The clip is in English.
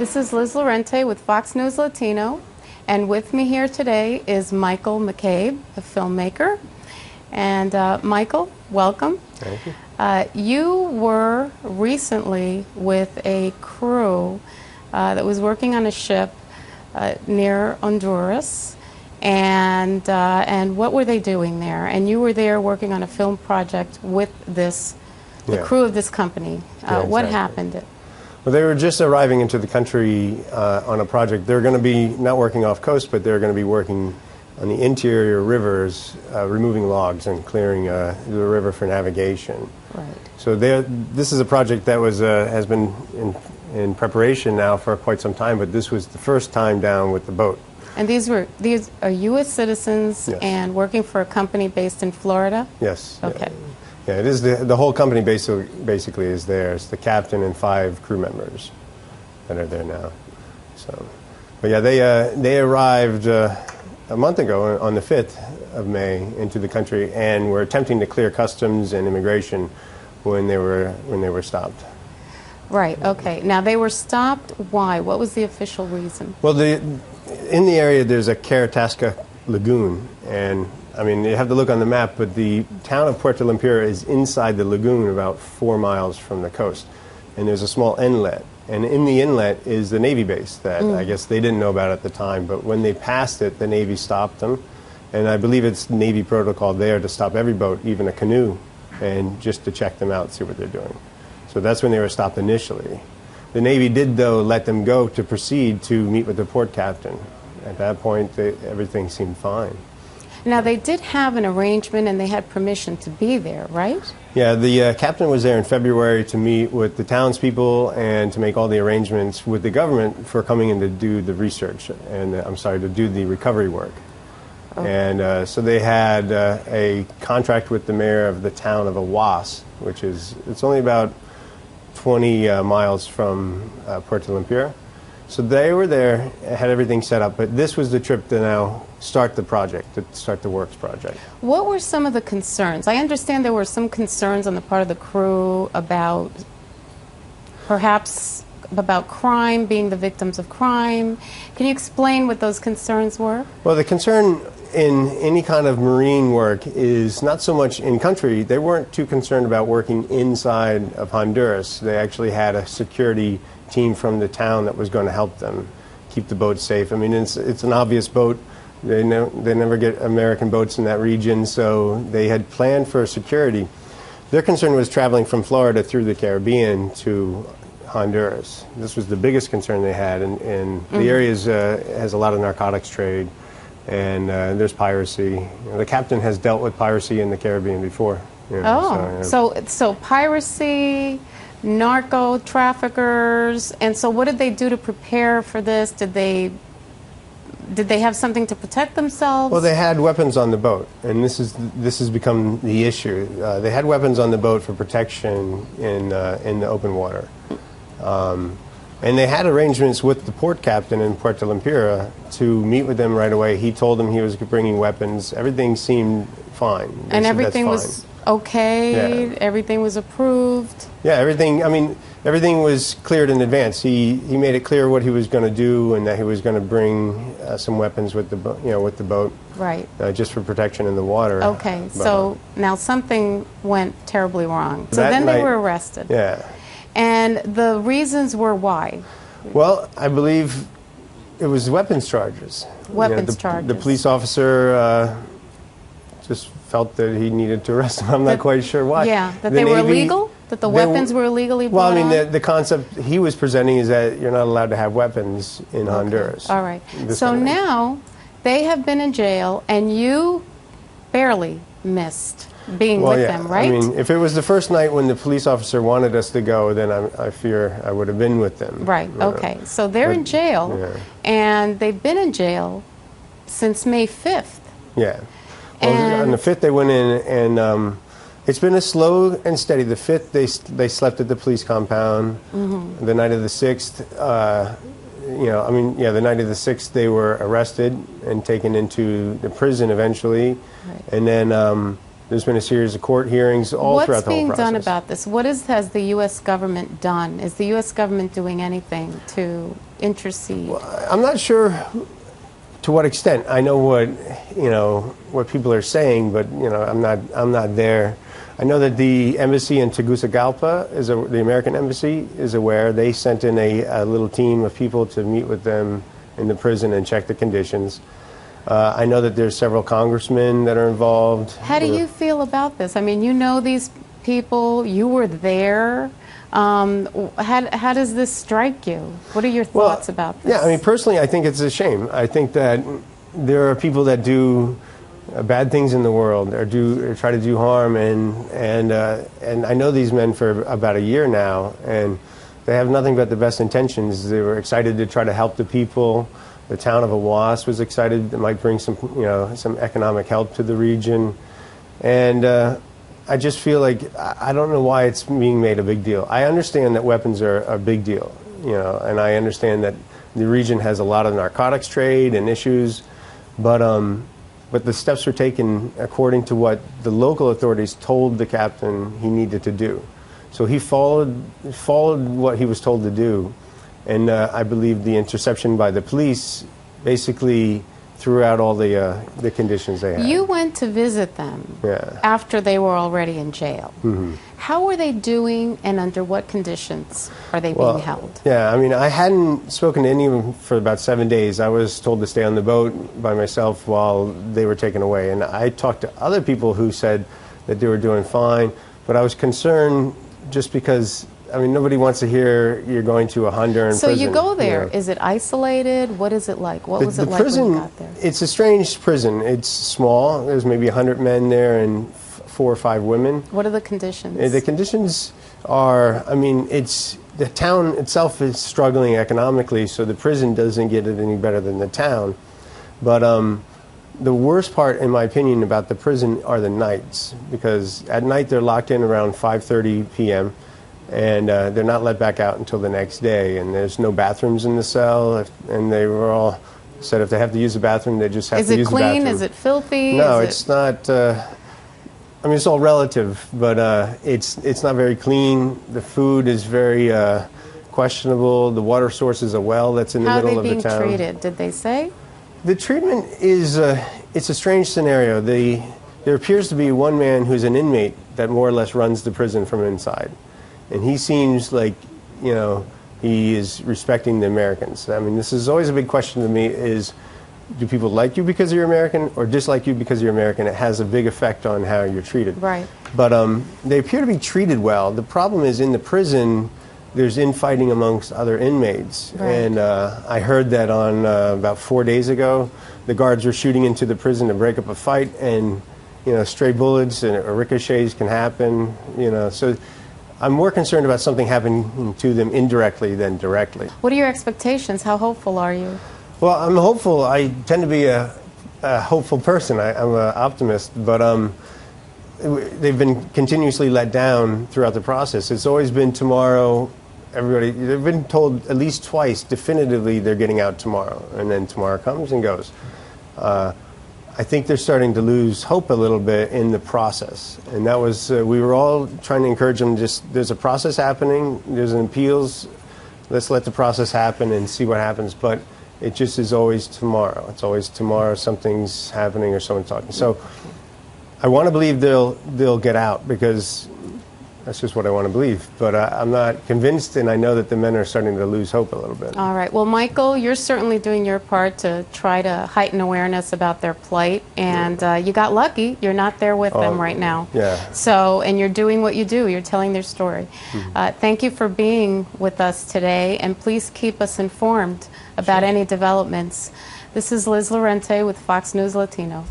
This is Liz Lorente with Fox News Latino, and with me here today is Michael McCabe, a filmmaker. And Michael, welcome. Thank you. You were recently with a crew that was working on a ship near Honduras, and what were they doing there? And you were there working on a film project with the crew of this company. What happened? Well, they were just arriving into the country on a project. They're going to be not working off coast, but they're going to be working on the interior rivers, removing logs and clearing the river for navigation. Right. So this is a project that has been in preparation now for quite some time, but this was the first time down with the boat. And these are U.S. citizens, yes, and working for a company based in Florida? Yes. Okay. Yeah, it is the whole company basically is there. It's the captain and 5 crew members that are there now. So, but yeah, they arrived a month ago on the 5th of May into the country, and were attempting to clear customs and immigration when they were stopped. Right. Okay. Now they were stopped. Why? What was the official reason? Well, in the area there's a Caratasca lagoon, and I mean, you have to look on the map, but the town of Puerto Lempiras is inside the lagoon about 4 miles from the coast. And there's a small inlet. And in the inlet is the Navy base that I guess they didn't know about at the time. But when they passed it, the Navy stopped them. And I believe it's Navy protocol there to stop every boat, even a canoe, and just to check them out, see what they're doing. So that's when they were stopped initially. The Navy did, though, let them go to proceed to meet with the port captain. At that point, everything seemed fine. Now, they did have an arrangement and they had permission to be there, right? Yeah, the captain was there in February to meet with the townspeople and to make all the arrangements with the government for coming in to do the research and, to do the recovery work. Oh. And so they had a contract with the mayor of the town of Awas, it's only about 20 miles from Puerto Lempiras. So they were there, had everything set up, but this was the trip to now start the project, to start the works project. What were some of the concerns? I understand there were some concerns on the part of the crew about perhaps about crime, being the victims of crime. Can you explain what those concerns were? Well, the concern in any kind of marine work is not so much in country. They weren't too concerned about working inside of Honduras. They actually had a security team from the town that was going to help them keep the boat safe. I mean, it's an obvious boat. They never get American boats in that region, so they had planned for security. Their concern was traveling from Florida through the Caribbean to Honduras. This was the biggest concern they had, and the area has a lot of narcotics trade, and there's piracy. The captain has dealt with piracy in the Caribbean before. So piracy, narco traffickers, and so what did they do to prepare for this? Did they have something to protect themselves? Well, they had weapons on the boat, and this has become the issue. They had weapons on the boat for protection in the open water, and they had arrangements with the port captain in Puerto Lempiras to meet with them right away. He told them he was bringing weapons. Everything seemed fine. And everything was okay? Yeah. Everything was approved? Yeah, everything. I mean, everything was cleared in advance. He made it clear what he was going to do, and that he was going to bring some weapons with the boat, right? Just for protection in the water. Okay, so now something went terribly wrong. So then they were arrested. Yeah. And the reasons were why? Well, I believe it was weapons charges. Weapons charges. The police officer just felt that he needed to arrest them. I'm not quite sure why. Yeah, that they were illegal? That the weapons were illegally brought Well, I mean, the concept he was presenting is that you're not allowed to have weapons in Honduras. All right. So now they have been in jail, and you barely missed being with them, right? I mean, if it was the first night when the police officer wanted us to go, then I fear I would have been with them. Right, okay. So they're in jail, and they've been in jail since May 5th. Yeah. Well, on the 5th they went in, and it's been a slow and steady. The 5th they slept at the police compound. The night of the 6th, the night of the 6th they were arrested and taken into the prison eventually. Right. And then There's been a series of court hearings all throughout the whole process. What's being done about this? Has the U.S. government done? Is the U.S. government doing anything to intercede? Well, I'm not sure to what extent. I know what people are saying, but I'm not there. I know that the embassy in Tegucigalpa, the American embassy, is aware. They sent in a little team of people to meet with them in the prison and check the conditions. I know that there's several congressmen that are involved. How do you feel about this? I mean, you know these people. You were there. How does this strike you? What are your thoughts about this? Yeah, I mean, personally, I think it's a shame. I think that there are people that do bad things in the world or try to do harm, and I know these men for about a year now, and they have nothing but the best intentions. They were excited to try to help the people. The town of Awas was excited it might bring some economic help to the region, and I just feel like I don't know why it's being made a big deal. I understand that weapons are a big deal, and I understand that the region has a lot of narcotics trade and issues, but the steps were taken according to what the local authorities told the captain he needed to do. So he followed what he was told to do. And I believe the interception by the police basically threw out all the conditions they had. You went to visit them after they were already in jail. Mm-hmm. How were they doing, and under what conditions are they being held? Yeah, I mean, I hadn't spoken to any of them for about 7 days. I was told to stay on the boat by myself while they were taken away. And I talked to other people who said that they were doing fine, but I was concerned just because, I mean, nobody wants to hear you're going to a Honduran prison. So you go there. Is it isolated? What is it like? What was it like when you got there? It's a strange prison. It's small. There's maybe 100 men there and 4 or 5 women. What are the conditions? The conditions are, I mean, the town itself is struggling economically, so the prison doesn't get it any better than the town. But the worst part, in my opinion, about the prison are the nights, because at night they're locked in around 5:30 p.m., and they're not let back out until the next day, and there's no bathrooms in the cell, and they were all said if they have to use the bathroom, they just have to use the bathroom. Is it clean? Is it filthy? No, it's not. I mean, it's all relative, but it's not very clean. The food is very questionable. The water source is a well that's in the middle of the town. How are they being treated? Did they say? The treatment is it's a strange scenario. There appears to be one man who's an inmate that more or less runs the prison from inside. And he seems like, he is respecting the Americans. I mean, this is always a big question to me is, do people like you because you're American or dislike you because you're American? It has a big effect on how you're treated. Right. But they appear to be treated well. The problem is in the prison, there's infighting amongst other inmates. Right. And I heard that on about 4 days ago, the guards were shooting into the prison to break up a fight, and, stray bullets and ricochets can happen, so I'm more concerned about something happening to them indirectly than directly. What are your expectations? How hopeful are you? Well, I'm hopeful. I tend to be a hopeful person. I'm an optimist, but they've been continuously let down throughout the process. It's always been tomorrow. They've been told at least twice definitively they're getting out tomorrow, and then tomorrow comes and goes. I think they're starting to lose hope a little bit in the process. And that was, we were all trying to encourage them, there's a process happening, there's an appeals, let's let the process happen and see what happens. But it just is always tomorrow. It's always tomorrow, something's happening or someone's talking. So I want to believe they'll get out, because that's just what I want to believe. But I'm not convinced, and I know that the men are starting to lose hope a little bit. All right. Well, Michael, you're certainly doing your part to try to heighten awareness about their plight, and you got lucky. You're not there with them right now. Yeah. So, and you're doing what you do. You're telling their story. Thank you for being with us today, and please keep us informed about any developments. This is Liz Lorente with Fox News Latino.